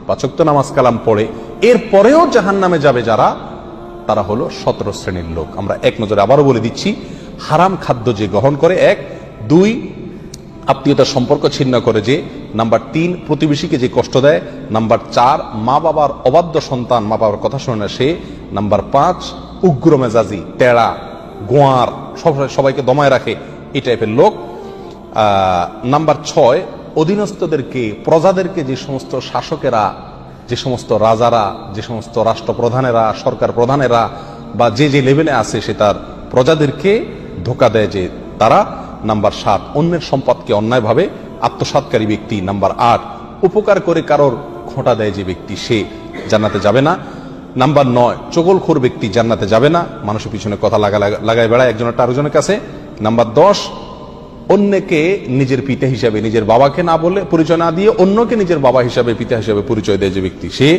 5 ওয়াক্ত নামাজ কালাম পড়ে, এরপরেও জাহান্নামে যাবে যারা, তারা হলো 17 শ্রেণীর লোক। আমরা এক নজরে আবারও বলে দিচ্ছি, হারাম খাদ্য যে গ্রহণ করে, 1, 2 আত্মীয়তার সম্পর্ক ছিন্ন করে যে, নাম্বার 3 প্রতিবেশীকে যে কষ্ট দেয়, নাম্বার 4 মা বাবার অবাধ্য সন্তান, মা বাবার কথা শোনে না সে, নাম্বার 5 উগ্র মেজাজি, তেড়া, গোয়ার, সবাইকে দমায় রাখে, এই টাইপের লোক। নাম্বার 6 অধীনস্থদেরকে, প্রজাদেরকে, যে সমস্ত শাসকেরা, যে সমস্ত রাজারা, যে সমস্ত রাষ্ট্রপ্রধানেরা, সরকার প্রধানেরা বা যে যে লেভেলে আছে সে তার প্রজাদেরকে ধোঁকা দেয় যে তারা। নাম্বার 7 অন্যের সম্পদকে অন্যায়ভাবে আত্মসাৎকারী ব্যক্তি। নাম্বার 8 উপকার করে কারোর খোঁটা দেয় যে ব্যক্তি, সে জান্নাতে যাবে না। নাম্বার 9 চগলখোর ব্যক্তি জান্নাতে যাবে না, মানুষের পিছনে কথা লাগায় বেড়ায় একজনের আরেকজনের কাছে। নাম্বার 10 অন্যকে নিজের পিতা হিসাবে, নিজের বাবাকে না বলে, পরিচয় না দিয়ে অন্যকে নিজের বাবা হিসাবে, পিতা হিসাবে পরিচয় দেয় যে ব্যক্তি, সে।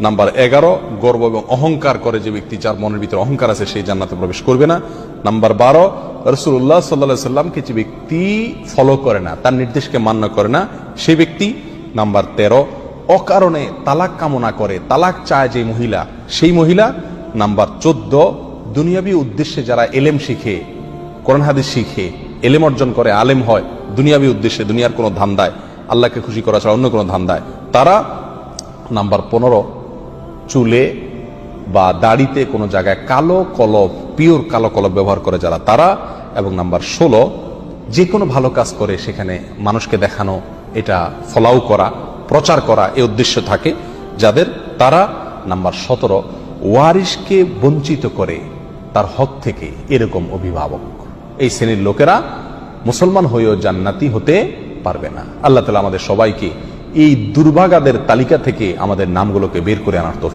নাম্বার 11 গর্ব এবং অহংকার করে যে ব্যক্তি, যার মনের ভিতরে অহংকার আছে, সেই জান্নাতে প্রবেশ করবে না। নাম্বার 12 রাসূলুল্লাহ সাল্লাল্লাহু আলাইহি সাল্লামকে যে ব্যক্তি ফলো করে না, তার নির্দেশকে মান্য করে না, সেই ব্যক্তি। নাম্বার 13 অকারণে তালাক কামনা করে, তালাক চায় যে মহিলা, সেই মহিলা। নাম্বার 14 দুনিয়াবী উদ্দেশ্যে যারা এলেম শিখে, কোরআন হাদিস শিখে, এলেম অর্জন করে, আলেম হয়, দুনিয়াবী উদ্দেশ্যে, দুনিয়ার কোনো ধান্দায়, আল্লাহকে খুশি করা ছাড়া অন্য কোনো ধান্দায়, তারা। নাম্বার 15 চুলে বা দাড়িতে কোনো জায়গায় কালো কলব, পিওর কালো কলব ব্যবহার করে যারা, তারা। এবং নাম্বার 16 যে কোনো ভালো কাজ করে সেখানে মানুষকে দেখানো, এটা ফলাও করা, প্রচার করা, এই উদ্দেশ্য থাকে যাদের, তারা। নাম্বার 17 ওয়ারিশকে বঞ্চিত করে তার হক থেকে, এরকম অভিভাবক। এই শ্রেণীর লোকেরা মুসলমান হয়েও জান্নাতি হতে পারবে না। আল্লাহ তাআলা আমাদের সবাইকে এই দুর্ভাগাদের তালিকা থেকে আমাদের নামগুলোকে বের করে আনার তৌফিক